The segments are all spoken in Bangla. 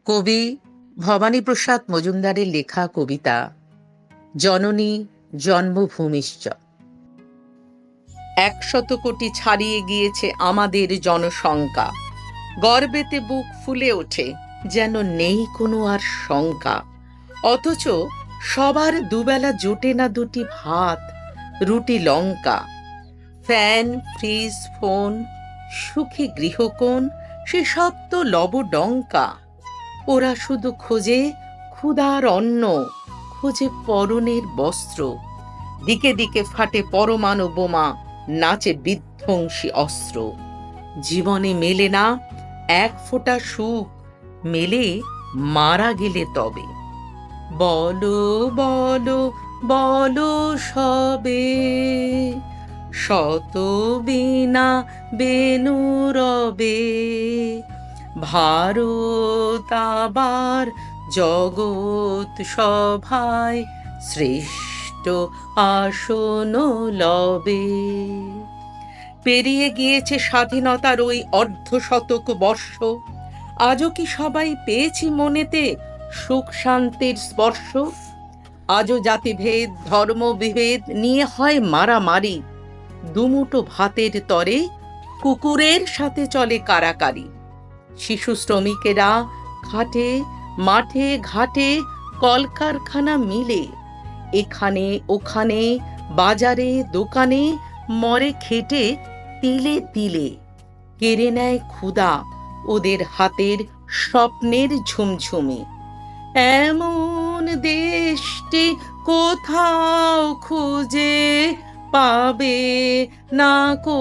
কবি ভবানীপ্রসাদ মজুমদারের লেখা কবিতা জননী জন্মভূমিশ্চ। 100 কোটি ছাড়িয়ে গিয়েছে আমাদের জনসংখ্যা, গর্বেতে বুক ফুলে ওঠে, যেন নেই কোনো আর শঙ্কা। অথচ সবার দুবেলা জোটে না দুটি ভাত, রুটি লঙ্কা। ফ্যান, ফ্রিজ, ফোন, সুখী গৃহকোণ, সেসব তো লবডঙ্কা। ওরা শুধু খোঁজে ক্ষুধার অন্ন, খোঁজে পরনের বস্ত্র। দিকে দিকে ফাটে পরমাণু বোমা, নাচে বিধ্বংসী অস্ত্র। জীবনে মেলে না এক ফোঁটা সুখ, মেলে মারা গেলে তবে। বলো বলো বলো সবে, শত বীণা বেনু রবে। ভারত আবার জগৎ সভায় শ্রেষ্ঠ আসন লবে। পেরিয়ে গিয়েছে স্বাধীনতার ওই অর্ধশতক বর্ষ, আজও কি সবাই পেয়েছি মনেতে সুখ শান্তির স্পর্শ? আজও জাতিভেদ ধর্মবিভেদ নিয়ে হয় মারামারি, দুমুঠো ভাতের তরে কুকুরের সাথে চলে কারাকারি। শিশু শ্রমিকেরা খাটে মাঠে ঘাটে, কলকারখানা মিলে, এখানে ওখানে বাজারে দোকানে মরে খেটে তিলে তিলে। কেড়ে নেয় ক্ষুধা ওদের হাতের স্বপ্নের ঝুমঝুমে। এমন দেশটি কোথাও খুঁজে পাবে না কো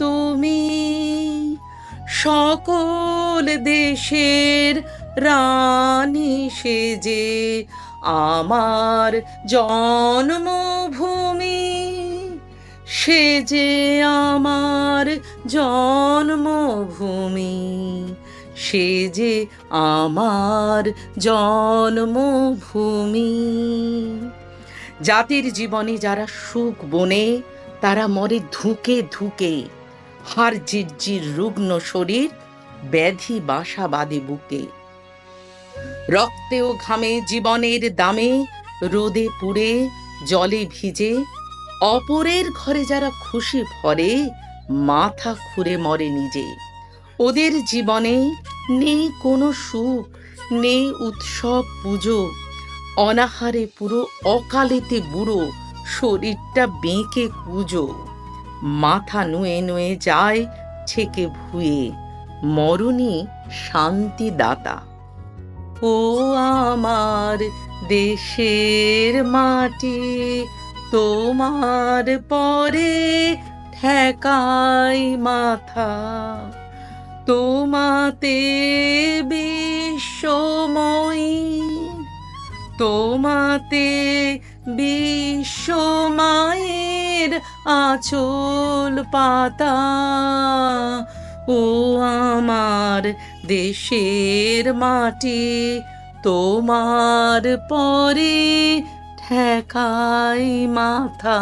তুমি, সকল দেশের রানী সেজে আমার জন্মভূমি, সেজে আমার জন্মভূমি, সেজে আমার জন্মভূমি। জাতির জীবনে যারা সুখ বনে, তারা মরে ধুকে ধুকে। হাড় জিরজির রুগ্ন শরীর, ব্যাধি বাসা বাঁধে বুকে। রক্তে ও ঘামে জীবনের দামে, রোদে পুড়ে জলে ভিজে, অপরের ঘরে যারা খুশি ভরে, মাথা খুঁড়ে মরে নিজে। ওদের জীবনে নেই কোনো সুখ, নেই উৎসব পুজো। অনাহারে পুরো, অকালেতে বুড়ো, শরীরটা বেঁকে কুজো। মাথা নুয়ে নুয়ে যায় ছেকে ভুয়ে, মরণী শান্তিদাতা। ও আমার দেশের মাটি, তোমার পরে ঠেকাই মাথা। তোমাতে বিশ্বময়ী, তোমাতে বিশ্বমায়ের আঁচল পাতা। ও আমার দেশের মাটি, তোমার পরে ঠেকাই মাথা।